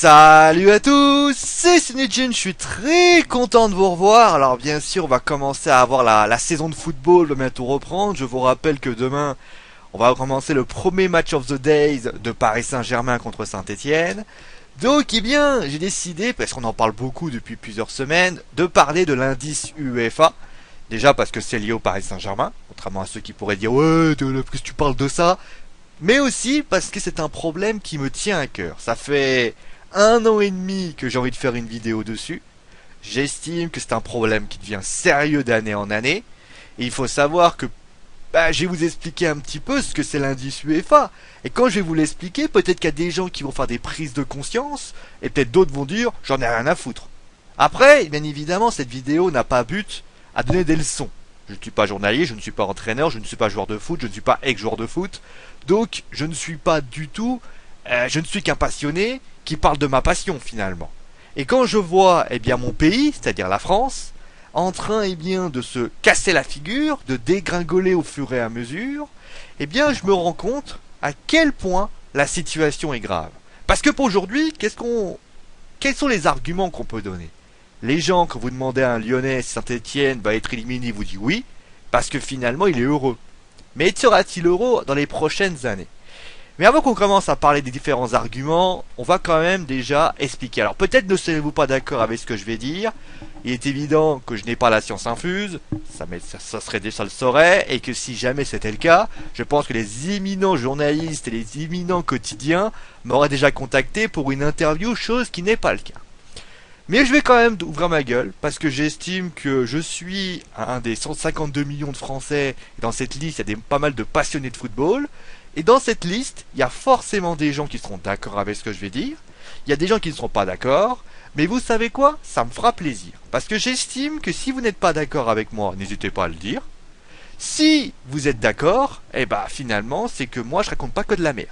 Salut à tous, c'est Sinijin, je suis très content de vous revoir. Alors bien sûr, on va commencer à avoir la saison de football, va bientôt reprendre. Je vous rappelle que demain, on va commencer le premier match of the days de Paris Saint-Germain contre Saint-Etienne. Donc, eh bien, j'ai décidé, parce qu'on en parle beaucoup depuis plusieurs semaines, de parler de l'indice UEFA. Déjà parce que c'est lié au Paris Saint-Germain, contrairement à ceux qui pourraient dire « Ouais, qu'est-ce que tu parles de ça ?» Mais aussi parce que c'est un problème qui me tient à cœur. Ça fait 1 an et demi que j'ai envie de faire une vidéo dessus. J'estime que c'est un problème qui devient sérieux d'année en année. Et il faut savoir que je vais vous expliquer un petit peu ce que c'est l'indice UEFA. Et quand je vais vous l'expliquer, peut-être qu'il y a des gens qui vont faire des prises de conscience, et peut-être d'autres vont dire j'en ai rien à foutre. Après, bien évidemment, cette vidéo n'a pas but à donner des leçons. Je ne suis pas journaliste, je ne suis pas entraîneur, je ne suis pas joueur de foot, je ne suis pas ex-joueur de foot. Donc, je ne suis pas du tout... je ne suis qu'un passionné qui parle de ma passion, finalement. Et quand je vois, mon pays, c'est-à-dire la France, en train, de se casser la figure, de dégringoler au fur et à mesure, je me rends compte à quel point la situation est grave. Parce que pour aujourd'hui, quels sont les arguments qu'on peut donner? Les gens, quand vous demandez à un Lyonnais si Saint-Etienne va être éliminé, ils vous disent oui, parce que finalement il est heureux. Mais sera-t-il heureux dans les prochaines années? Mais avant qu'on commence à parler des différents arguments, on va quand même déjà expliquer. Alors peut-être ne serez-vous pas d'accord avec ce que je vais dire. Il est évident que je n'ai pas la science infuse, ça le saurait, et que si jamais c'était le cas, je pense que les éminents journalistes et les éminents quotidiens m'auraient déjà contacté pour une interview, chose qui n'est pas le cas. Mais je vais quand même ouvrir ma gueule, parce que j'estime que je suis un des 152 millions de Français, et dans cette liste, il y a pas mal de passionnés de football, et dans cette liste, il y a forcément des gens qui seront d'accord avec ce que je vais dire, il y a des gens qui ne seront pas d'accord, mais vous savez quoi? Ça me fera plaisir, parce que j'estime que si vous n'êtes pas d'accord avec moi, n'hésitez pas à le dire. Si vous êtes d'accord, finalement, c'est que moi je raconte pas que de la merde.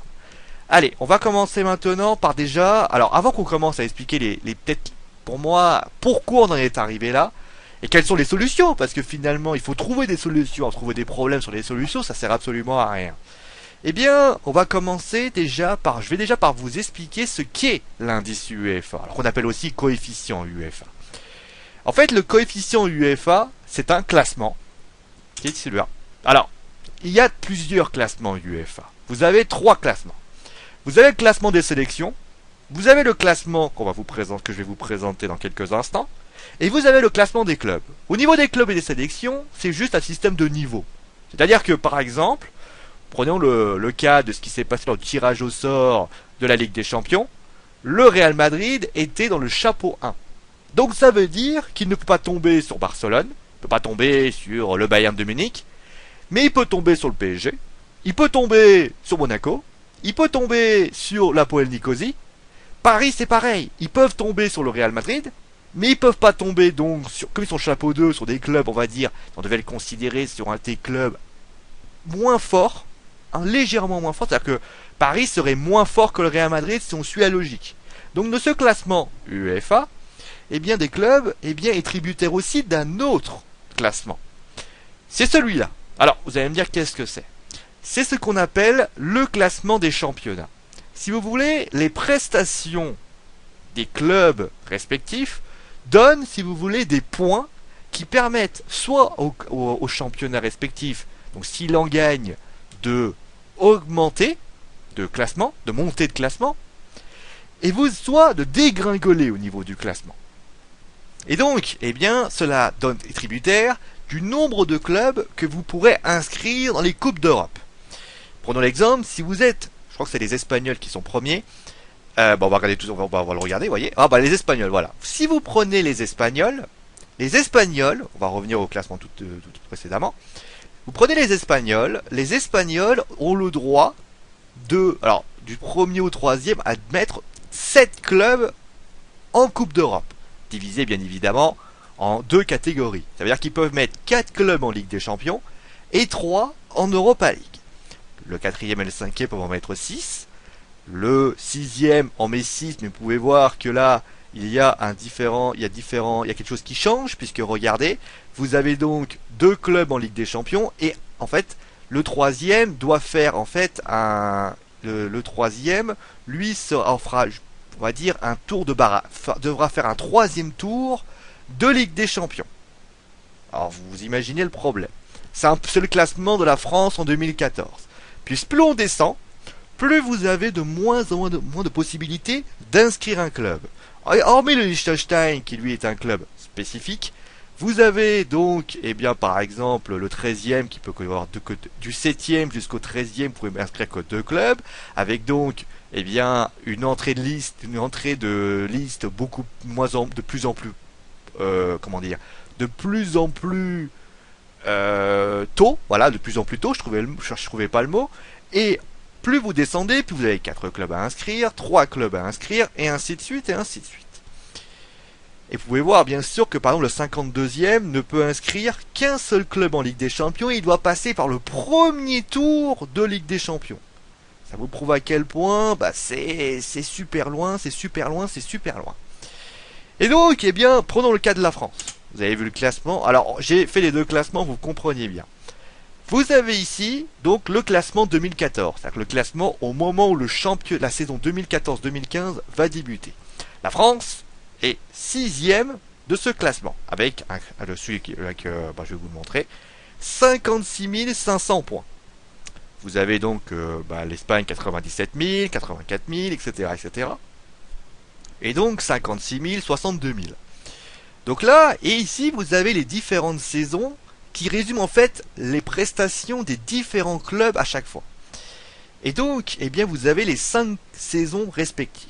Allez, on va commencer maintenant par déjà... Alors, avant qu'on commence à expliquer les peut-être... Pour moi, pourquoi on en est arrivé là et quelles sont les solutions, parce que finalement il faut trouver des solutions, trouver des problèmes sur les solutions, ça sert absolument à rien. On va commencer je vais déjà par vous expliquer ce qu'est l'indice UEFA, alors qu'on appelle aussi coefficient UEFA. En fait, le coefficient UEFA, c'est un classement, c'est celui-là. Alors, il y a plusieurs classements UEFA. Vous avez 3 classements. Vous avez le classement des sélections. Vous avez le classement que je vais vous présenter dans quelques instants, et vous avez le classement des clubs. Au niveau des clubs et des sélections, c'est juste un système de niveau. C'est-à-dire que, par exemple, prenons le cas de ce qui s'est passé dans le tirage au sort de la Ligue des Champions, le Real Madrid était dans le chapeau 1. Donc ça veut dire qu'il ne peut pas tomber sur Barcelone, il ne peut pas tomber sur le Bayern de Munich, mais il peut tomber sur le PSG, il peut tomber sur Monaco, il peut tomber sur l'Apoel Nicosie. Paris, c'est pareil. Ils peuvent tomber sur le Real Madrid, mais ils peuvent pas tomber donc comme ils sont chapeau 2 sur des clubs, on va dire, on devait le considérer sur un des clubs moins forts, légèrement moins fort. C'est-à-dire que Paris serait moins fort que le Real Madrid si on suit la logique. Donc de ce classement UEFA, des clubs, est tributaire aussi d'un autre classement. C'est celui-là. Alors, vous allez me dire qu'est-ce que c'est? C'est ce qu'on appelle le classement des championnats. Si vous voulez, les prestations des clubs respectifs donnent, si vous voulez, des points qui permettent soit au championnat respectif, donc s'il en gagne, de augmenter de classement, de monter de classement, et soit de dégringoler au niveau du classement. Et donc, cela donne tributaire du nombre de clubs que vous pourrez inscrire dans les Coupes d'Europe. Prenons l'exemple, si vous êtes... Je crois que c'est les Espagnols qui sont premiers. On va regarder tout, on va le regarder, vous voyez. Les Espagnols, voilà. Si vous prenez les Espagnols, on va revenir au classement tout précédemment. Vous prenez les Espagnols ont le droit du premier au troisième à mettre 7 clubs en Coupe d'Europe, divisés bien évidemment en 2 catégories. Ça veut dire qu'ils peuvent mettre 4 clubs en Ligue des Champions et 3 en Europa League. Le 4e et le 5e peuvent en mettre 6. Le 6e en met 6, mais vous pouvez voir que là, il y a quelque chose qui change, puisque regardez, vous avez donc 2 clubs en Ligue des Champions, et en fait, le 3e doit faire, le 3e, lui, on va dire, un tour de barrage, devra faire un troisième tour de Ligue des Champions. Alors vous imaginez le problème. C'est le classement de la France en 2014. Puis plus on descend, plus vous avez de moins en moins de possibilités d'inscrire un club. Hormis le Liechtenstein, qui lui est un club spécifique, vous avez donc, eh bien, par exemple, le 13e qui peut avoir du 7e jusqu'au 13e, vous pouvez inscrire que 2 clubs, avec donc, eh bien, une entrée de liste beaucoup moins de plus en plus, comment dire, de plus en plus tôt, voilà, de plus en plus tôt, je trouvais pas le mot, et plus vous descendez, plus vous avez 4 clubs à inscrire, 3 clubs à inscrire, et ainsi de suite, et ainsi de suite. Et vous pouvez voir bien sûr que par exemple le 52e ne peut inscrire qu'un seul club en Ligue des Champions, et il doit passer par le premier tour de Ligue des Champions. Ça vous prouve à quel point c'est super loin, c'est super loin, c'est super loin. Et donc, eh bien, prenons le cas de la France. Vous avez vu le classement. Alors, j'ai fait les 2 classements, vous compreniez bien. Vous avez ici, donc, le classement 2014. C'est-à-dire le classement au moment où la saison 2014-2015 va débuter. La France est 6e de ce classement. Avec celui que je vais vous le montrer. 56 500 points. Vous avez donc l'Espagne 97 000, 84 000, etc., etc. Et donc 56 000, 62 000. Donc là, et ici, vous avez les différentes saisons qui résument en fait les prestations des différents clubs à chaque fois. Et donc, eh bien, vous avez les 5 saisons respectives.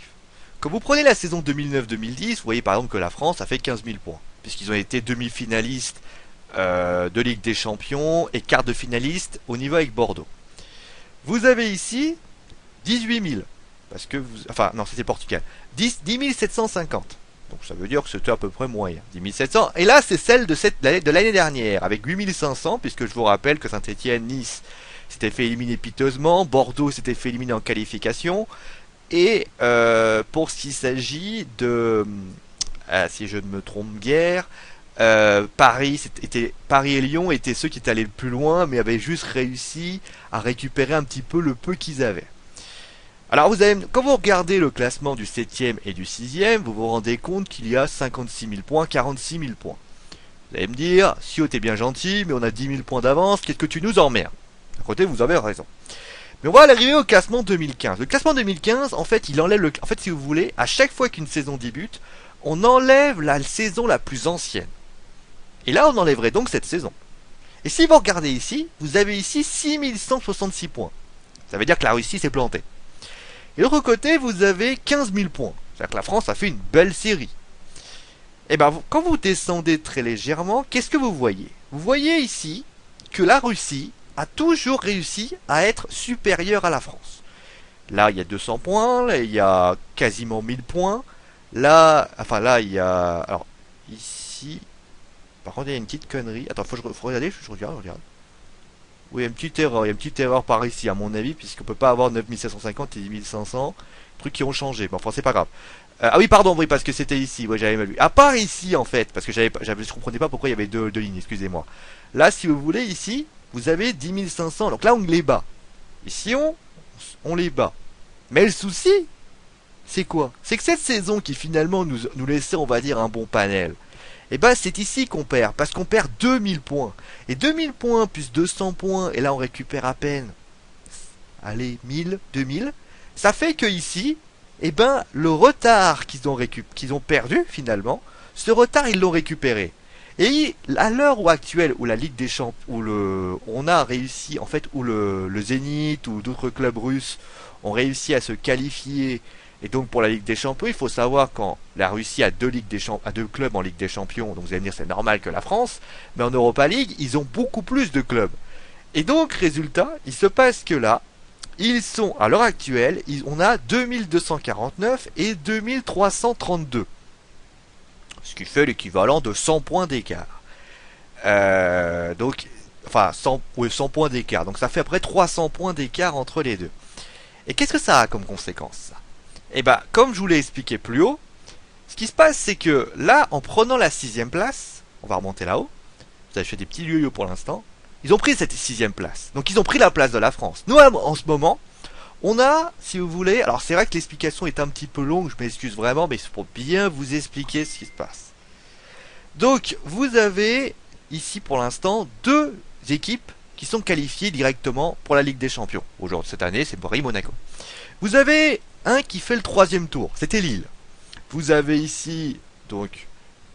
Quand vous prenez la saison 2009-2010, vous voyez par exemple que la France a fait 15 000 points, puisqu'ils ont été demi-finalistes de Ligue des Champions et quart de finalistes au niveau avec Bordeaux. Vous avez ici 18 000, parce que enfin non, c'était Portugal, 10 750. Donc ça veut dire que c'était à peu près moyen, 10 700. Et là, c'est celle de l'année dernière, avec 8 500, puisque je vous rappelle que Saint-Etienne, Nice s'était fait éliminer piteusement, Bordeaux s'était fait éliminer en qualification, et pour ce qui s'agit de, si je ne me trompe guère, Paris et Lyon étaient ceux qui étaient allés le plus loin, mais avaient juste réussi à récupérer un petit peu le peu qu'ils avaient. Alors quand vous regardez le classement du 7e et du 6e, vous vous rendez compte qu'il y a 56 000 points, 46 000 points. Vous allez me dire, Sio t'es bien gentil, mais on a 10 000 points d'avance, qu'est-ce que tu nous emmerdes? D'un côté, vous avez raison. Mais on va arriver au classement 2015. Le classement 2015, en fait, il enlève en fait, si vous voulez, à chaque fois qu'une saison débute, on enlève la saison la plus ancienne. Et là, on enlèverait donc cette saison. Et si vous regardez ici, vous avez ici 6166 points. Ça veut dire que la Russie s'est plantée. Et de l'autre côté, vous avez 15 000 points. C'est-à-dire que la France a fait une belle série. Et bien, quand vous descendez très légèrement, qu'est-ce que vous voyez? Vous voyez ici que la Russie a toujours réussi à être supérieure à la France. Là, il y a 200 points, là, il y a quasiment 1000 points. Là, il y a... Alors, ici... Par contre, il y a une petite connerie. Attends, faut regarder, je regarde. Oui, il y a une petite erreur par ici, à mon avis, puisqu'on peut pas avoir 9750 et 10500. Trucs qui ont changé. Mais enfin, c'est pas grave. Ah oui, pardon, oui, parce que c'était ici. Ouais, j'avais mal lu. À part ici, en fait, parce que je comprenais pas pourquoi il y avait deux lignes, excusez-moi. Là, si vous voulez, ici, vous avez 10 500. Donc là, on les bat. Ici, on les bat. Mais le souci, c'est quoi? C'est que cette saison qui finalement nous laissait, on va dire, un bon panel, et ben c'est ici qu'on perd, parce qu'on perd 2000 points. Et 2000 points plus 200 points, et là on récupère à peine, allez, 1000, 2000, ça fait que ici, et ben le retard qu'ils ont perdu finalement, ce retard ils l'ont récupéré. Et à l'heure actuelle où la Ligue des Champions, on a réussi, en fait, où le Zénith ou d'autres clubs russes ont réussi à se qualifier. Et donc pour la Ligue des Champions, il faut savoir quand la Russie a deux clubs en Ligue des Champions, donc vous allez me dire c'est normal que la France, mais en Europa League, ils ont beaucoup plus de clubs. Et donc résultat, il se passe que là, ils sont à l'heure actuelle, on a 2249 et 2332. Ce qui fait l'équivalent de 100 points d'écart. Donc, enfin 100 points d'écart. Donc ça fait à peu près 300 points d'écart entre les deux. Et qu'est-ce que ça a comme conséquence ça? Et ben, comme je vous l'ai expliqué plus haut, ce qui se passe, c'est que là, en prenant la 6ème place, on va remonter là-haut, vous avez fait des petits yo-yo pour l'instant, ils ont pris cette 6ème place. Donc ils ont pris la place de la France. Nous, en ce moment, On a, si vous voulez, alors c'est vrai que l'explication est un petit peu longue, je m'excuse vraiment, mais c'est pour bien vous expliquer ce qui se passe. Donc, vous avez ici pour l'instant deux équipes qui sont qualifiées directement pour la Ligue des Champions. Aujourd'hui, cette année, c'est Paris-Monaco. Vous avez un qui fait le troisième tour, c'était Lille. Vous avez ici, donc,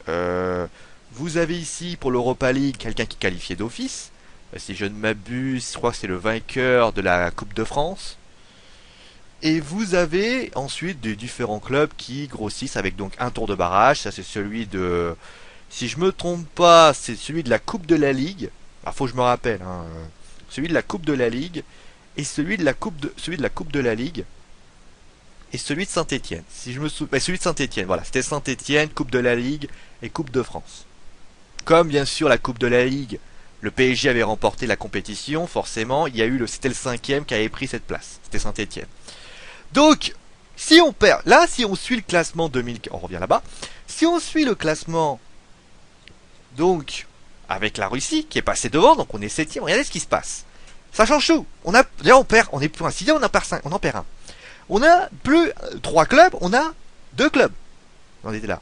vous avez ici pour l'Europa League quelqu'un qui est qualifié d'office. Si je ne m'abuse, je crois que c'est le vainqueur de la Coupe de France. Et vous avez ensuite des différents clubs qui grossissent avec donc un tour de barrage. Ça c'est celui de, si je me trompe pas, c'est celui de la Coupe de la Ligue. Ah, faut que je me rappelle, hein. Celui de la Coupe de la Ligue et celui de la Coupe de la Ligue et celui de Saint-Étienne. Si je me souviens, celui de Saint-Étienne. Voilà, c'était Saint-Étienne, Coupe de la Ligue et Coupe de France. Comme bien sûr la Coupe de la Ligue, le PSG avait remporté la compétition, forcément, c'était le cinquième qui avait pris cette place. C'était Saint-Étienne. Donc, si on perd, là, si on suit le classement 2000, on revient là-bas. Si on suit le classement, donc, avec la Russie, qui est passée devant, donc on est septième, regardez ce qui se passe. Ça change tout. Là, on perd, on est plus un sixième, on en perd un. On a plus trois clubs, on a deux clubs. On était là.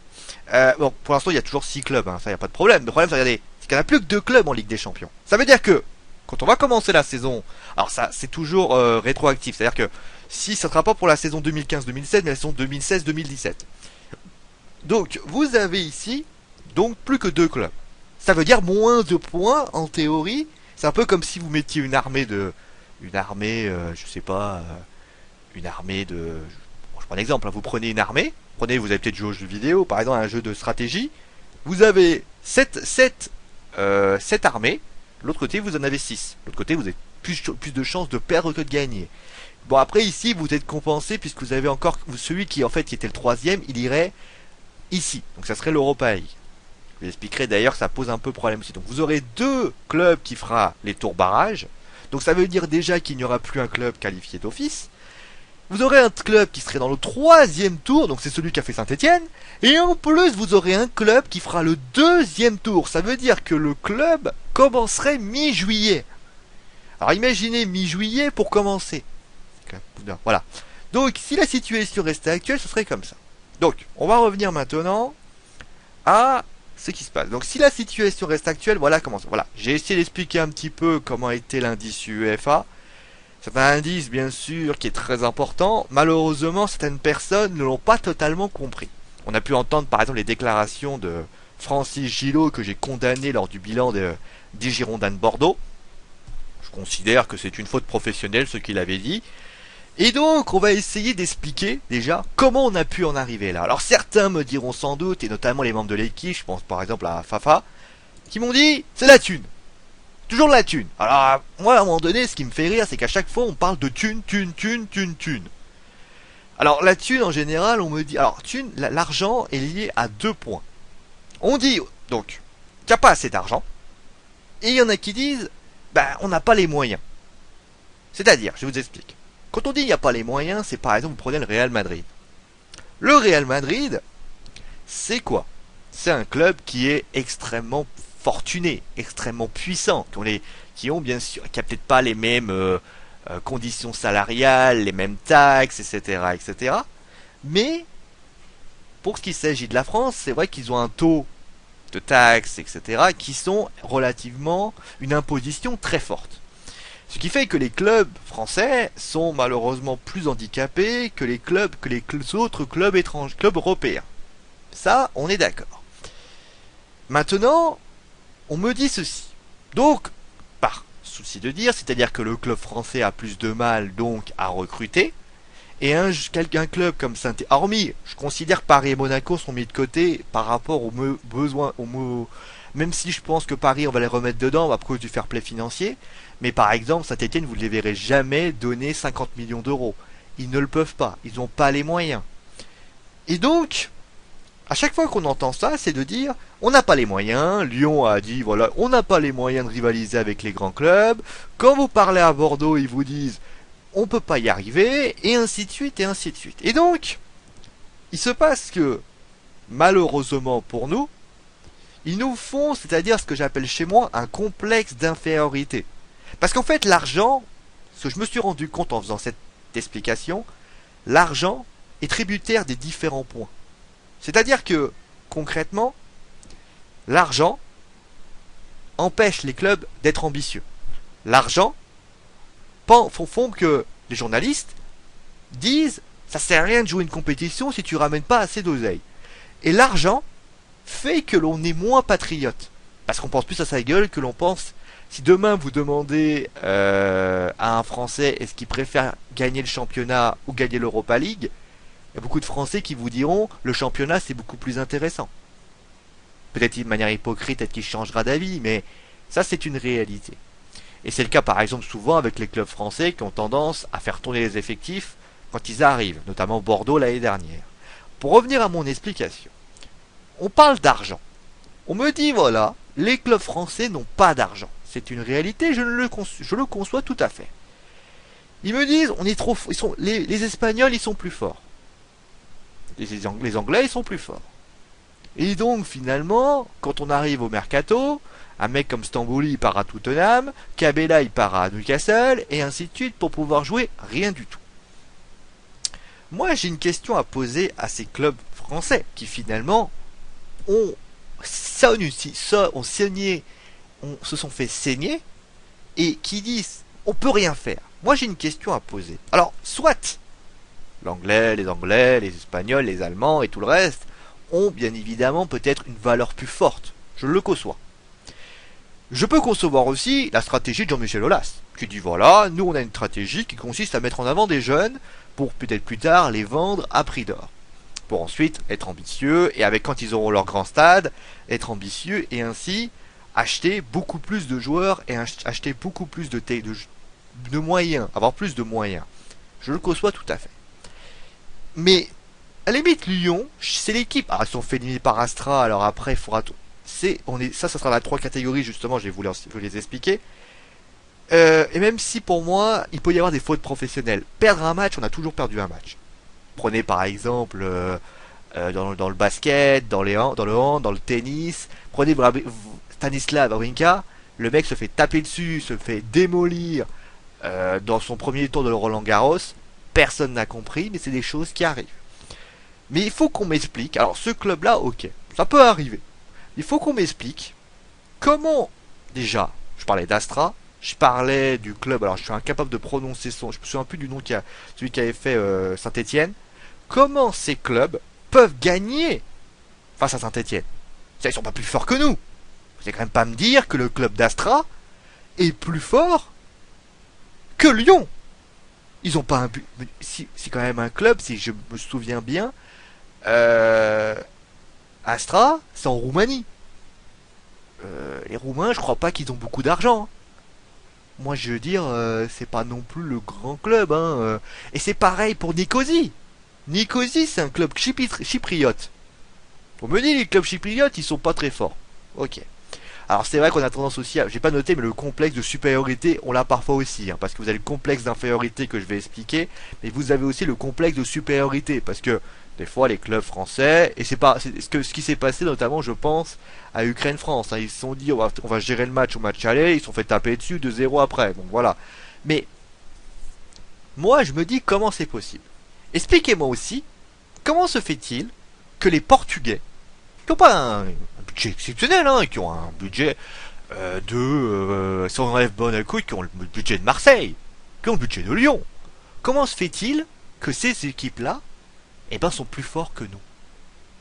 Bon, pour l'instant, il y a toujours 6 clubs, hein, ça, il n'y a pas de problème. Le problème, c'est, regardez, c'est qu'il n'y en a plus que 2 clubs en Ligue des Champions. Ça veut dire que, quand on va commencer la saison, alors ça, c'est toujours rétroactif, c'est-à-dire que, si ça ne sera pas pour la saison 2015-2016, mais la saison 2016-2017. Donc, vous avez ici, donc, plus que 2 clubs. Ça veut dire moins de points, en théorie. C'est un peu comme si vous mettiez une armée, je sais pas, une armée de... Bon, je prends un exemple, hein, vous prenez une armée, vous avez peut-être joué aux jeux vidéo, par exemple un jeu de stratégie, vous avez 7 armées, de l'autre côté vous en avez 6. De l'autre côté vous avez plus de chances de perdre que de gagner. Bon après ici vous êtes compensé puisque vous avez encore celui qui en fait qui était le troisième, il irait ici. Donc ça serait l'Europa League. Je vous expliquerai d'ailleurs que ça pose un peu problème aussi. Donc vous aurez 2 clubs qui fera les tours barrages. Donc ça veut dire déjà qu'il n'y aura plus un club qualifié d'office. Vous aurez un club qui serait dans le 3e tour, donc c'est celui qui a fait Saint-Étienne. Et en plus, vous aurez un club qui fera le 2e tour. Ça veut dire que le club commencerait mi-juillet. Alors imaginez mi-juillet pour commencer. Voilà. Donc si la situation restait actuelle, ce serait comme ça. Donc on va revenir maintenant à ce qui se passe. Donc si la situation reste actuelle, voilà comment ça. Voilà. J'ai essayé d'expliquer un petit peu comment était l'indice UEFA. C'est un indice, bien sûr, qui est très important. Malheureusement, certaines personnes ne l'ont pas totalement compris. On a pu entendre, par exemple, les déclarations de Francis Gillot, que j'ai condamné lors du bilan des Girondins de Bordeaux. Je considère que c'est une faute professionnelle, ce qu'il avait dit. Et donc, on va essayer d'expliquer, déjà, comment on a pu en arriver là. Alors, certains me diront sans doute, et notamment les membres de l'équipe, je pense par exemple à Fafa, qui m'ont dit, c'est la thune. Toujours de la thune. Alors, moi, à un moment donné, ce qui me fait rire, c'est qu'à chaque fois, on parle de thune. Alors, la thune, en général, on me dit... Alors, thune, l'argent est lié à 2 points. On dit, donc, qu'il n'y a pas assez d'argent. Et il y en a qui disent, on n'a pas les moyens. C'est-à-dire, je vous explique. Quand on dit il n'y a pas les moyens, c'est par exemple, vous prenez le Real Madrid. Le Real Madrid, c'est quoi? C'est un club qui est extrêmement fortunés, extrêmement puissants, qui ont bien sûr, qui a peut-être pas les mêmes conditions salariales, les mêmes taxes, etc., etc. Mais pour ce qui s'agit de la France, c'est vrai qu'ils ont un taux de taxes, etc., qui sont relativement une imposition très forte. Ce qui fait que les clubs français sont malheureusement plus handicapés que les autres clubs étrangers, clubs européens. Ça, on est d'accord. Maintenant, on me dit ceci. Donc, par souci de dire, c'est-à-dire que le club français a plus de mal donc à recruter, et un club comme Saint-Étienne, hormis, je considère Paris et Monaco sont mis de côté par rapport aux besoins, même si je pense que Paris on va les remettre dedans à cause du fair play financier, mais par exemple Saint-Étienne vous ne les verrez jamais donner 50 millions d'euros. Ils ne le peuvent pas, ils n'ont pas les moyens. Et donc, à chaque fois qu'on entend ça, c'est de dire on n'a pas les moyens. Lyon a dit voilà, on n'a pas les moyens de rivaliser avec les grands clubs. Quand vous parlez à Bordeaux, ils vous disent on peut pas y arriver, et ainsi de suite, et ainsi de suite. Et donc, il se passe que, malheureusement pour nous, ils nous font, c'est-à-dire ce que j'appelle chez moi, un complexe d'infériorité. Parce qu'en fait, l'argent, ce que je me suis rendu compte en faisant d'explication, l'argent est tributaire des différents points. C'est-à-dire que, concrètement, l'argent empêche les clubs d'être ambitieux. L'argent font que les journalistes disent ça sert à rien de jouer une compétition si tu ramènes pas assez d'oseille. Et l'argent fait que l'on est moins patriote. Parce qu'on pense plus à sa gueule que l'on pense. Si demain vous demandez à un Français est-ce qu'il préfère gagner le championnat ou gagner l'Europa League, il y a beaucoup de Français qui vous diront le championnat c'est beaucoup plus intéressant. Peut-être de manière hypocrite, peut-être qu'il changera d'avis, mais ça c'est une réalité. Et c'est le cas par exemple souvent avec les clubs français qui ont tendance à faire tourner les effectifs quand ils arrivent, notamment Bordeaux l'année dernière. Pour revenir à mon explication, on parle d'argent. On me dit voilà, les clubs français n'ont pas d'argent. C'est une réalité, je le conçois tout à fait. Ils me disent on est trop, les Espagnols ils sont plus forts. Les Anglais ils sont plus forts. Et donc finalement, quand on arrive au mercato, un mec comme Stambouli il part à Tottenham, Cabella il part à Newcastle, et ainsi de suite pour pouvoir jouer rien du tout. Moi j'ai une question à poser à ces clubs français qui finalement se sont fait saigner et qui disent on peut rien faire. Moi j'ai une question à poser. Alors soit l'anglais, les espagnols, les allemands et tout le reste ont bien évidemment peut-être une valeur plus forte. Je le conçois. Je peux concevoir aussi la stratégie de Jean-Michel Aulas, qui dit voilà, nous on a une stratégie qui consiste à mettre en avant des jeunes pour peut-être plus tard les vendre à prix d'or. Pour ensuite être ambitieux et avec quand ils auront leur grand stade, être ambitieux et ainsi acheter beaucoup plus de joueurs et acheter beaucoup plus de moyens, avoir plus de moyens. Je le conçois tout à fait. Mais à la limite Lyon, c'est l'équipe. Ah, ils sont fait éliminer par Astra, alors après il faudra tout. Ça sera la 3 catégories justement, je vais vous les expliquer. Et même si pour moi, il peut y avoir des fautes professionnelles. Perdre un match, on a toujours perdu un match. Prenez par exemple dans le basket, dans le hand, dans le tennis. Prenez Stanislav Wawrinka, le mec se fait taper dessus, se fait démolir dans son premier tour de Roland Garros. Personne n'a compris, mais c'est des choses qui arrivent. Mais il faut qu'on m'explique. Alors ce club-là, ok, ça peut arriver. Il faut qu'on m'explique comment, déjà, je parlais d'Astra, je parlais du club, alors je suis incapable de prononcer je me souviens plus du nom celui qui avait fait Saint-Étienne. Comment ces clubs peuvent gagner face à Saint-Étienne? Ils sont pas plus forts que nous. Vous allez quand même pas me dire que le club d'Astra est plus fort que Lyon. Ils ont pas un but. C'est quand même un club, si je me souviens bien. Astra, c'est en Roumanie. Les Roumains, je crois pas qu'ils ont beaucoup d'argent. Moi, je veux dire, c'est pas non plus le grand club. Et c'est pareil pour Nicosie. Nicosie, c'est un club chypriote. On me dit les clubs chypriotes, ils sont pas très forts. Ok. Alors c'est vrai qu'on a tendance aussi à, j'ai pas noté, mais le complexe de supériorité, on l'a parfois aussi, parce que vous avez le complexe d'infériorité que je vais expliquer, mais vous avez aussi le complexe de supériorité, parce que des fois les clubs français, et c'est ce qui s'est passé notamment, je pense, à Ukraine-France, ils se sont dit on va gérer le match au match aller, ils se sont fait taper dessus 2-0 après, donc voilà. Mais moi je me dis comment c'est possible. Expliquez-moi aussi comment se fait-il que les Portugais, qui n'ont pas un budget exceptionnel, qui ont un budget si on enlève Monaco, qui ont le budget de Marseille, qui ont le budget de Lyon. Comment se fait-il que ces équipes-là, sont plus forts que nous?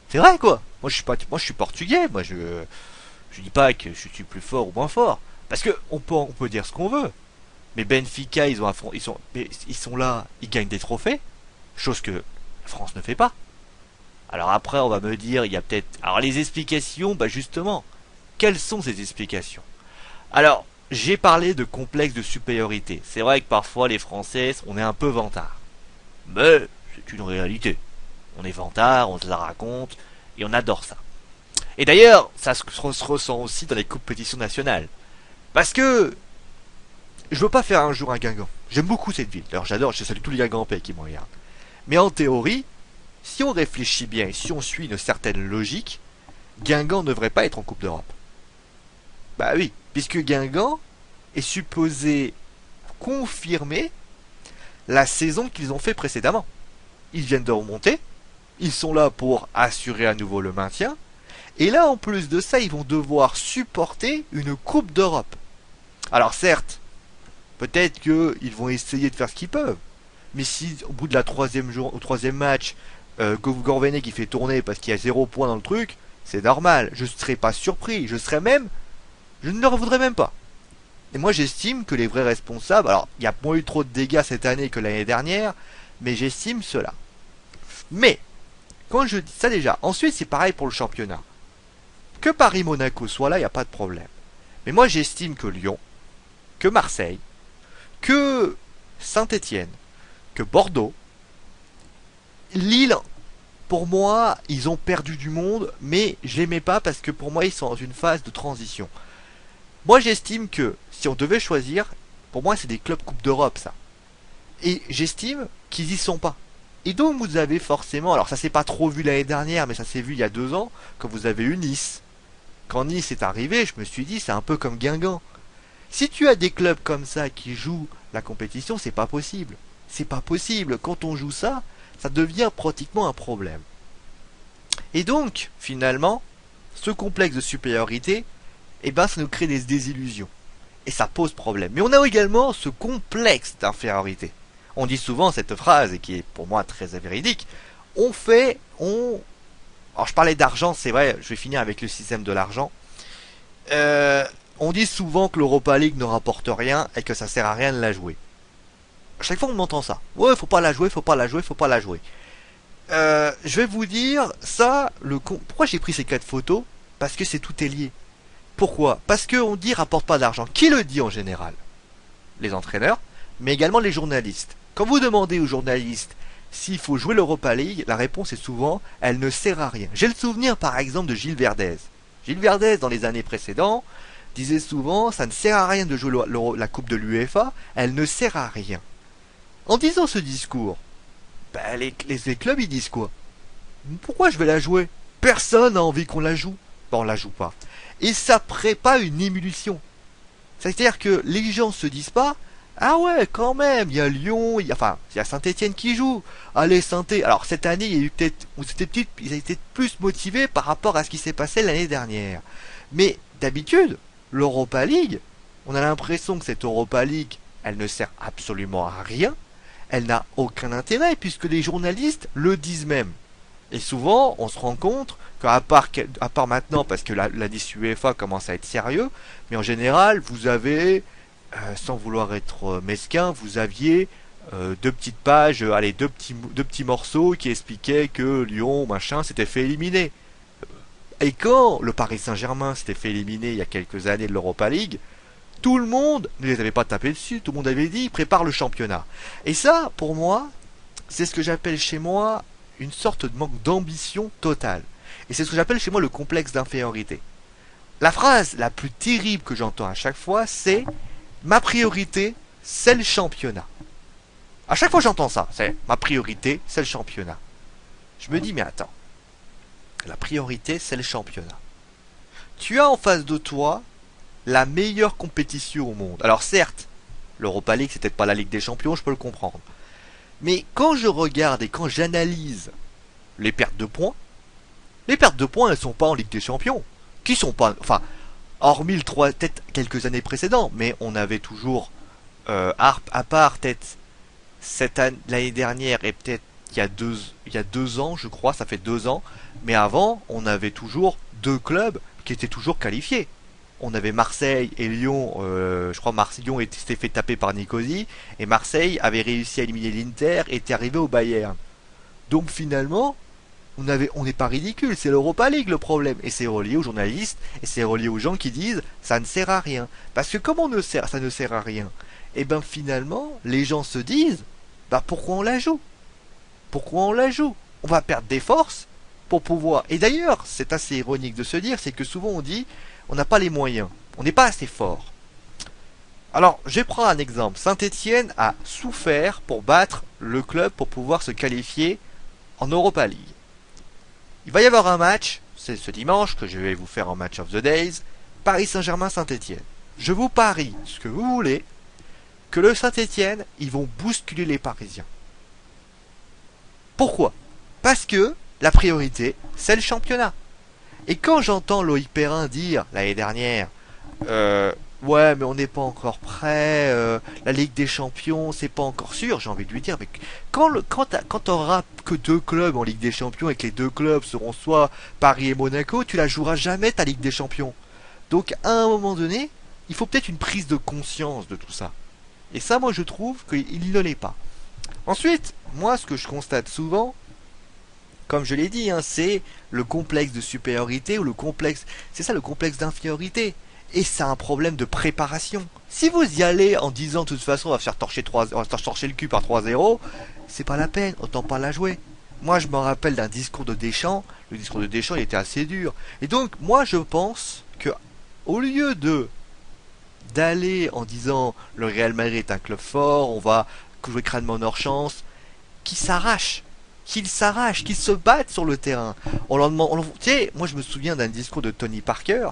C'est vrai quoi. Moi je suis portugais, je dis pas que je suis plus fort ou moins fort, parce que on peut dire ce qu'on veut. Mais Benfica, ils sont là, ils gagnent des trophées, chose que la France ne fait pas. Alors après, on va me dire, il y a peut-être... Alors les explications, justement, quelles sont ces explications? Alors, j'ai parlé de complexe de supériorité. C'est vrai que parfois, les Français, on est un peu vantards. Mais c'est une réalité. On est vantards, on se la raconte, et on adore ça. Et d'ailleurs, ça se ressent aussi dans les compétitions nationales. Parce que... Je veux pas faire un jour un Guingamp. J'aime beaucoup cette ville. D'ailleurs, je salue tous les Guingampais qui me regardent. Mais en théorie... Si on réfléchit bien et si on suit une certaine logique, Guingamp ne devrait pas être en Coupe d'Europe. Bah oui, puisque Guingamp est supposé confirmer la saison qu'ils ont fait précédemment. Ils viennent de remonter, ils sont là pour assurer à nouveau le maintien, et là en plus de ça, ils vont devoir supporter une Coupe d'Europe. Alors certes, peut-être qu'ils vont essayer de faire ce qu'ils peuvent, mais si au bout de la au troisième match, Gourvenec qui fait tourner parce qu'il y a 0 point dans le truc, c'est normal, je ne serais pas surpris, je ne leur voudrais même pas. Et moi j'estime que les vrais responsables, alors il y a moins eu trop de dégâts cette année que l'année dernière, mais j'estime cela. Mais, quand je dis ça déjà, ensuite c'est pareil pour le championnat. Que Paris-Monaco soit là, il n'y a pas de problème. Mais moi j'estime que Lyon, que Marseille, que Saint-Étienne, que Bordeaux, Lille, pour moi, ils ont perdu du monde, mais je les mets pas parce que pour moi ils sont dans une phase de transition. Moi j'estime que si on devait choisir, pour moi c'est des clubs Coupe d'Europe ça. Et j'estime qu'ils y sont pas. Et donc vous avez forcément, alors ça s'est pas trop vu l'année dernière, mais ça s'est vu il y a 2 ans, quand vous avez eu Nice. Quand Nice est arrivé, je me suis dit c'est un peu comme Guingamp. Si tu as des clubs comme ça qui jouent la compétition, c'est pas possible. C'est pas possible. Quand on joue ça, ça devient pratiquement un problème. Et donc, finalement, ce complexe de supériorité, eh ben, ça nous crée des désillusions. Et ça pose problème. Mais on a également ce complexe d'infériorité. On dit souvent cette phrase, et qui est pour moi très véridique, alors je parlais d'argent, c'est vrai, je vais finir avec le système de l'argent. On dit souvent que l'Europa League ne rapporte rien et que ça sert à rien de la jouer. À chaque fois on entend ça. Ouais, faut pas la jouer, faut pas la jouer, faut pas la jouer. Je vais vous dire ça, pourquoi j'ai pris ces 4 photos? Parce que c'est tout est lié. Pourquoi? Parce qu'on dit rapporte pas d'argent. Qui le dit en général? Les entraîneurs, mais également les journalistes. Quand vous demandez aux journalistes s'il faut jouer l'Europa League, la réponse est souvent elle ne sert à rien. J'ai le souvenir par exemple de Gilles Verdez. Gilles Verdez dans les années précédentes disait souvent ça ne sert à rien de jouer la Coupe de l'UEFA, elle ne sert à rien. En disant ce discours, ben les clubs ils disent quoi? Pourquoi je vais la jouer? Personne n'a envie qu'on la joue. Ben on la joue pas. Et ça prépare une émulsion. C'est-à-dire que les gens se disent pas ah ouais quand même, il y a Lyon, il y a Saint-Étienne qui joue. Allez Saint-Étienne. Alors cette année il y a eu ils étaient plus motivés par rapport à ce qui s'est passé l'année dernière. Mais d'habitude, l'Europa League, on a l'impression que cette Europa League, elle ne sert absolument à rien. Elle n'a aucun intérêt puisque les journalistes le disent même. Et souvent, on se rend compte qu'à part maintenant, parce que la liste UEFA commence à être sérieux, mais en général, vous avez, sans vouloir être mesquin, vous aviez 2 petites pages, allez, 2 petits morceaux qui expliquaient que Lyon, machin, s'était fait éliminer. Et quand le Paris Saint-Germain s'était fait éliminer il y a quelques années de l'Europa League, tout le monde ne les avait pas tapés dessus, tout le monde avait dit prépare le championnat. Et ça, pour moi, c'est ce que j'appelle chez moi une sorte de manque d'ambition totale. Et c'est ce que j'appelle chez moi le complexe d'infériorité. La phrase la plus terrible que j'entends à chaque fois, c'est ma priorité, c'est le championnat. À chaque fois j'entends ça, c'est ma priorité, c'est le championnat. Je me dis mais attends, la priorité c'est le championnat. Tu as en face de toi la meilleure compétition au monde. Alors certes, l'Europa League c'est peut-être pas la Ligue des Champions, je peux le comprendre. Mais quand je regarde et quand j'analyse les pertes de points, elles sont pas en Ligue des Champions. Qui sont pas, enfin, hormis peut-être quelques années précédentes, mais on avait toujours, à part peut-être l'année dernière et peut-être il y a 2 ans, je crois, ça fait 2 ans, mais avant, on avait toujours 2 clubs qui étaient toujours qualifiés. On avait Marseille et Lyon, je crois Lyon s'était fait taper par Nicosie, et Marseille avait réussi à éliminer l'Inter et était arrivé au Bayern. Donc finalement, on n'est pas ridicule, c'est l'Europa League le problème. Et c'est relié aux journalistes, et c'est relié aux gens qui disent ça ne sert à rien. Parce que comment ça ne sert à rien? Et ben finalement, les gens se disent bah pourquoi on la joue? Pourquoi on la joue? On va perdre des forces pour pouvoir. Et d'ailleurs, c'est assez ironique de se dire, c'est que souvent on dit on n'a pas les moyens, on n'est pas assez fort. Alors, je vais prendre un exemple. Saint-Étienne a souffert pour battre le club pour pouvoir se qualifier en Europa League. Il va y avoir un match, c'est ce dimanche que je vais vous faire en Match of the Days, Paris Saint-Germain-Saint-Étienne. Je vous parie ce que vous voulez, que le Saint-Étienne, ils vont bousculer les Parisiens. Pourquoi? Parce que la priorité, c'est le championnat. Et quand j'entends Loïc Perrin dire l'année dernière, ouais, mais on n'est pas encore prêt, la Ligue des Champions, c'est pas encore sûr, j'ai envie de lui dire, mais quand t'auras que deux clubs en Ligue des Champions et que les deux clubs seront soit Paris et Monaco, tu la joueras jamais ta Ligue des Champions. Donc à un moment donné, il faut peut-être une prise de conscience de tout ça. Et ça, moi, je trouve qu'il ne l'est pas. Ensuite, moi, ce que je constate souvent, comme je l'ai dit, hein, c'est le complexe de supériorité ou le complexe, c'est ça le complexe d'infériorité. Et c'est un problème de préparation. Si vous y allez en disant de toute façon on va faire torcher le cul par 3-0, c'est pas la peine, autant pas la jouer. Moi je me rappelle d'un discours de Deschamps, le discours de Deschamps il était assez dur. Et donc moi je pense que au lieu d'aller en disant le Real Madrid est un club fort, on va jouer crânement hors chance, qui s'arrache, qu'ils s'arrachent, qu'ils se battent sur le terrain. On leur demande, tu sais, moi je me souviens d'un discours de Tony Parker.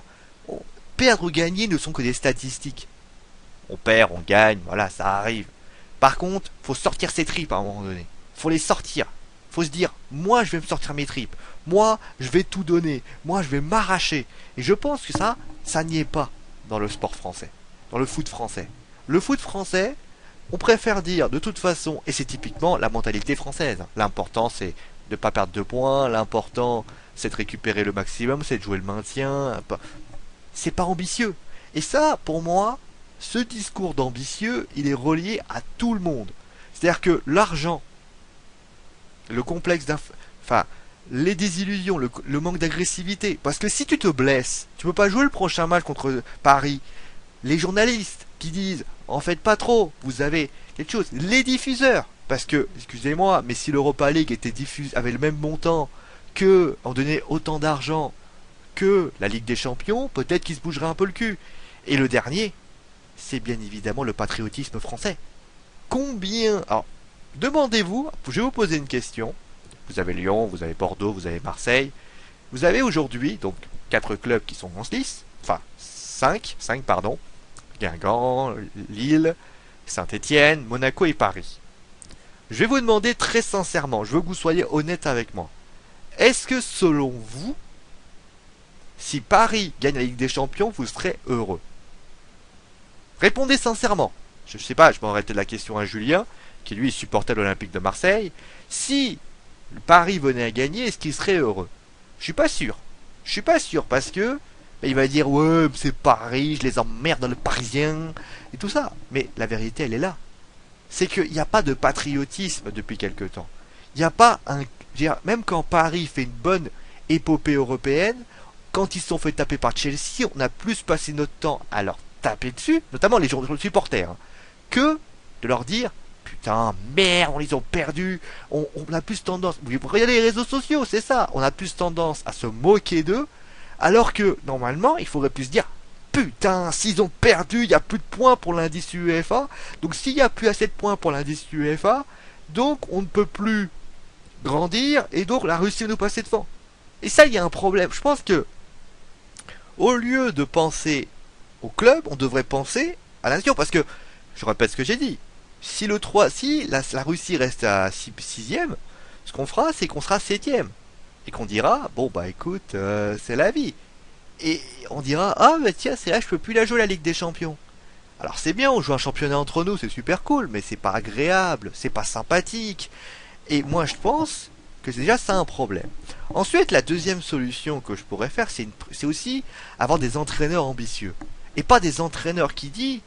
Perdre ou gagner ne sont que des statistiques. On perd, on gagne, voilà, ça arrive. Par contre, faut sortir ses tripes à un moment donné. Faut les sortir. Faut se dire, moi je vais me sortir mes tripes. Moi, je vais tout donner. Moi, je vais m'arracher. Et je pense que ça n'y est pas dans le sport français. Dans le foot français. Le foot français, on préfère dire de toute façon, et c'est typiquement la mentalité française. L'important c'est de ne pas perdre de points, l'important c'est de récupérer le maximum, c'est de jouer le maintien. C'est pas ambitieux. Et ça, pour moi, ce discours d'ambitieux, il est relié à tout le monde. C'est-à-dire que l'argent, le complexe enfin, les désillusions, le manque d'agressivité. Parce que si tu te blesses, tu peux pas jouer le prochain match contre Paris. Les journalistes qui disent, en faites pas trop, vous avez quelque chose. Les diffuseurs, parce que, excusez-moi, mais si l'Europa League avait le même montant que, en donnait autant d'argent que la Ligue des Champions, peut-être qu'il se bougerait un peu le cul. Et le dernier, c'est bien évidemment le patriotisme français. Combien... Alors, demandez-vous, je vais vous poser une question. Vous avez Lyon, vous avez Bordeaux, vous avez Marseille. Vous avez aujourd'hui, donc, 4 clubs qui sont en lice. Enfin, 5 pardon. Guingamp, Lille, Saint-Étienne, Monaco et Paris. Je vais vous demander très sincèrement, je veux que vous soyez honnête avec moi. Est-ce que selon vous, si Paris gagne la Ligue des Champions, vous serez heureux? Répondez sincèrement. Je sais pas, je m'en de la question à Julien, qui lui supportait l'Olympique de Marseille. Si Paris venait à gagner, est-ce qu'il serait heureux? Je suis pas sûr. Je suis pas sûr parce que il va dire ouais c'est Paris, je les emmerde dans le Parisien et tout ça. Mais la vérité elle est là. C'est qu'il n'y a pas de patriotisme depuis quelque temps. Il n'y a pas un... Même quand Paris fait une bonne épopée européenne, quand ils se sont fait taper par Chelsea, on a plus passé notre temps à leur taper dessus, notamment les supporters, hein, que de leur dire putain, merde, on les a perdus. On a plus tendance... Vous regardez les réseaux sociaux, c'est ça. On a plus tendance à se moquer d'eux, alors que, normalement, il faudrait plus se dire putain, s'ils ont perdu, il n'y a plus de points pour l'indice UEFA. Donc s'il n'y a plus assez de points pour l'indice UEFA, donc on ne peut plus grandir, et donc la Russie va nous passer devant. Et ça, il y a un problème. Je pense que, au lieu de penser au club, on devrait penser à la nation. Parce que, je répète ce que j'ai dit, si la Russie reste à 6ème, ce qu'on fera, c'est qu'on sera 7ème. Et qu'on dira, bon bah écoute, c'est la vie. Et on dira, ah bah tiens, c'est là, je peux plus la jouer la Ligue des Champions. Alors c'est bien, on joue un championnat entre nous, c'est super cool, mais c'est pas agréable, c'est pas sympathique. Et moi je pense que c'est déjà ça un problème. Ensuite, la deuxième solution que je pourrais faire, c'est aussi avoir des entraîneurs ambitieux. Et pas des entraîneurs qui disent,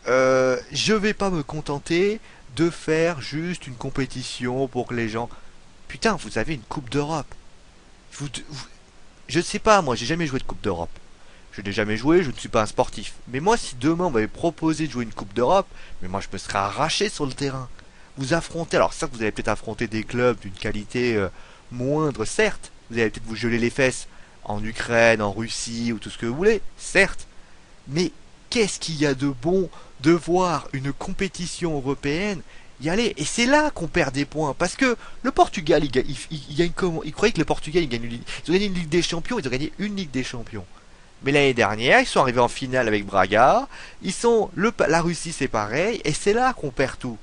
je vais pas me contenter de faire juste une compétition pour que les gens... Putain, vous avez une Coupe d'Europe. Je sais pas, moi j'ai jamais joué de Coupe d'Europe. Je n'ai jamais joué, je ne suis pas un sportif. Mais moi, si demain on m'avait proposé de jouer une Coupe d'Europe, mais moi je me serais arraché sur le terrain. Vous affrontez, alors ça vous allez peut-être affronter des clubs d'une qualité moindre, certes. Vous allez peut-être vous geler les fesses en Ukraine, en Russie ou tout ce que vous voulez, certes. Mais qu'est-ce qu'il y a de bon de voir une compétition européenne y aller? Et c'est là qu'on perd des points. Parce que le Portugal, il gagne comment? Ils croyaient que le Portugal, ils ont gagné une Ligue des Champions, ils ont gagné une Ligue des Champions. Mais l'année dernière, ils sont arrivés en finale avec Braga. La Russie, c'est pareil. Et c'est là qu'on perd tout.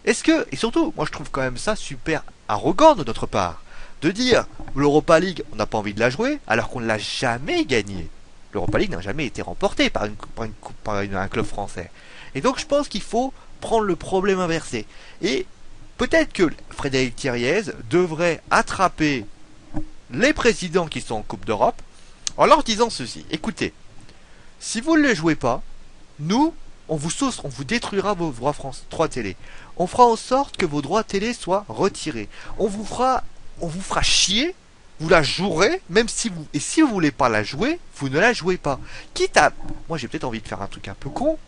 Et surtout, moi je trouve quand même ça super arrogant de notre part. De dire, l'Europa League, on n'a pas envie de la jouer, alors qu'on ne l'a jamais gagnée. L'Europa League n'a jamais été remportée un club français. Et donc je pense qu'il faut prendre le problème inversé. Et peut-être que Frédéric Thiriez devrait attraper les présidents qui sont en Coupe d'Europe en leur disant ceci. Écoutez, si vous ne les jouez pas, nous, on vous détruira vos droits télé. On fera en sorte que vos droits télé soient retirés. On vous fera chier, vous la jouerez, et si vous voulez pas la jouer, vous ne la jouez pas. Moi j'ai peut-être envie de faire un truc un peu con,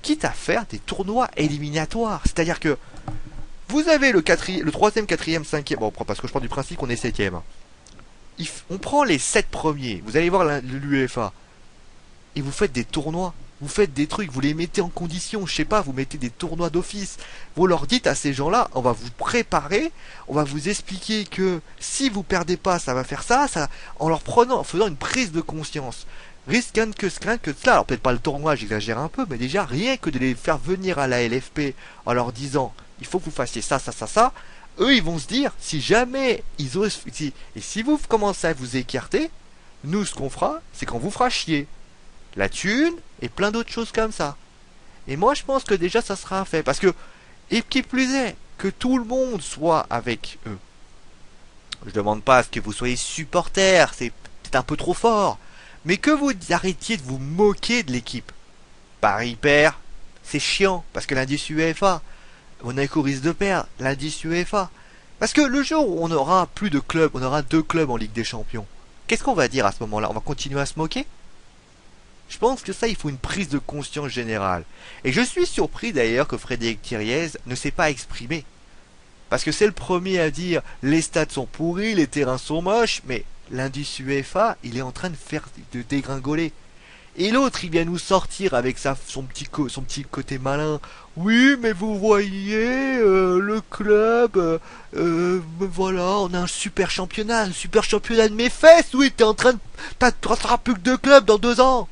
quitte à faire des tournois éliminatoires. C'est-à-dire que vous avez le 3ème, 4ème, 5ème, bon, parce que je pars du principe qu'on est 7ème. On prend les 7 premiers, vous allez voir l'UEFA, et vous faites des tournois. Vous faites des trucs, vous les mettez en condition, je sais pas, vous mettez des tournois d'office. Vous leur dites à ces gens-là, on va vous préparer, on va vous expliquer que si vous perdez pas, ça va faire ça, en faisant une prise de conscience. Risque que cela, alors peut-être pas le tournoi, j'exagère un peu, mais déjà rien que de les faire venir à la LFP en leur disant, il faut que vous fassiez ça, ça, ça, ça, eux ils vont se dire, si jamais ils osent, et si vous commencez à vous écarter, nous ce qu'on fera, c'est qu'on vous fera chier. La thune et plein d'autres choses comme ça. Et moi je pense que déjà ça sera fait. Parce que, et qui plus est, que tout le monde soit avec eux. Je demande pas à ce que vous soyez supporters, c'est peut-être un peu trop fort. Mais que vous arrêtiez de vous moquer de l'équipe. Paris perd, c'est chiant, parce que l'indice UEFA. Monaco risque de perdre, l'indice UEFA. Parce que le jour où on aura plus de clubs, on aura 2 clubs en Ligue des Champions. Qu'est-ce qu'on va dire à ce moment-là? On va continuer à se moquer? Je pense que ça, il faut une prise de conscience générale. Et je suis surpris d'ailleurs que Frédéric Thiriez ne s'est pas exprimé. Parce que c'est le premier à dire les stades sont pourris, les terrains sont moches, mais l'indice UEFA, il est en train de dégringoler. Et l'autre, il vient nous sortir avec son petit côté malin. Oui, mais vous voyez, le club, voilà, on a un super championnat de mes fesses. Oui, t'auras plus que 2 clubs dans 2 ans.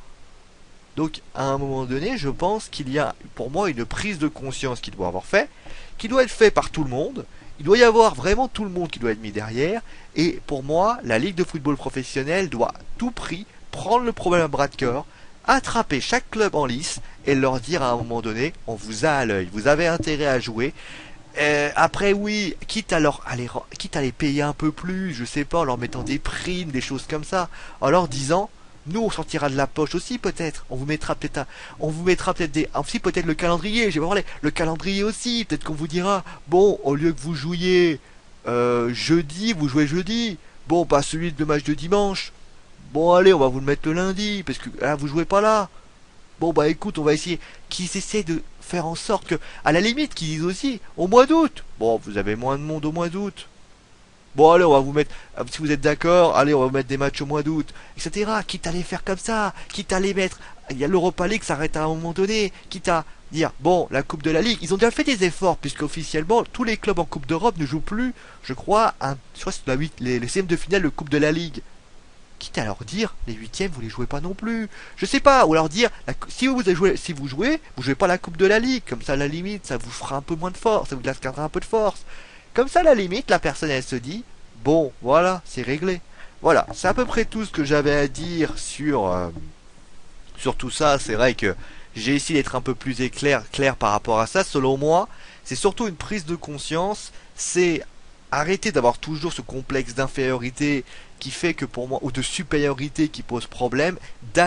Donc, à un moment donné, je pense qu'il y a, pour moi, une prise de conscience qui doit avoir fait, qui doit être fait par tout le monde. Il doit y avoir vraiment tout le monde qui doit être mis derrière. Et pour moi, la Ligue de football professionnel doit à tout prix prendre le problème à bras de corps, attraper chaque club en lice et leur dire à un moment donné, on vous a à l'œil, vous avez intérêt à jouer. Après oui, quitte à les payer un peu plus, je sais pas, en leur mettant des primes, des choses comme ça, en leur disant nous on sortira de la poche aussi peut-être. Aussi peut-être le calendrier. J'ai pas parlé. Le calendrier aussi. Peut-être qu'on vous dira bon au lieu que vous jouiez jeudi, vous jouez jeudi. Bon pas celui de match de dimanche. Bon allez on va vous le mettre le lundi parce que là vous jouez pas là. Bon bah écoute on va essayer. Qu'ils essaient de faire en sorte que à la limite qu'ils disent aussi au mois d'août. Bon vous avez moins de monde au mois d'août. Bon allez on va vous mettre, si vous êtes d'accord, allez on va vous mettre des matchs au mois d'août, etc. Quitte à les faire comme ça, quitte à les mettre, il y a l'Europa League, ça arrête à un moment donné, quitte à dire, bon, la Coupe de la Ligue, ils ont déjà fait des efforts, puisque officiellement, tous les clubs en Coupe d'Europe ne jouent plus, je crois c'est les 6e de finale de Coupe de la Ligue. Quitte à leur dire, les 8e, vous les jouez pas non plus. Je sais pas, ou leur dire, si vous jouez pas la Coupe de la Ligue, comme ça à la limite, ça vous fera un peu moins de force, ça vous gardera un peu de force. Comme ça, à la limite, la personne, elle se dit, bon, voilà, c'est réglé. Voilà, c'est à peu près tout ce que j'avais à dire sur tout ça. C'est vrai que j'ai essayé d'être un peu plus clair par rapport à ça. Selon moi, c'est surtout une prise de conscience. C'est arrêter d'avoir toujours ce complexe d'infériorité qui fait que pour moi, ou de supériorité qui pose problème, d'y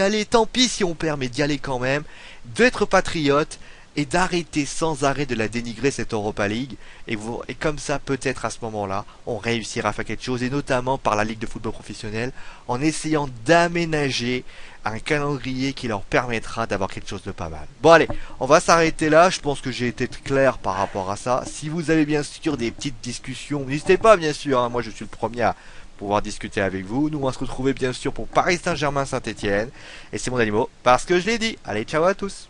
aller, tant pis si on perd, mais d'y aller quand même, d'être patriote, et d'arrêter sans arrêt de la dénigrer cette Europa League. Et comme ça, peut-être à ce moment-là, on réussira à faire quelque chose, et notamment par la Ligue de football professionnel, en essayant d'aménager un calendrier qui leur permettra d'avoir quelque chose de pas mal. Bon allez, on va s'arrêter là, je pense que j'ai été clair par rapport à ça. Si vous avez bien sûr des petites discussions, n'hésitez pas bien sûr, hein, moi je suis le premier à pouvoir discuter avec vous. Nous on va se retrouver bien sûr pour Paris Saint-Germain Saint-Etienne, et c'est mon animaux, parce que je l'ai dit. Allez, ciao à tous.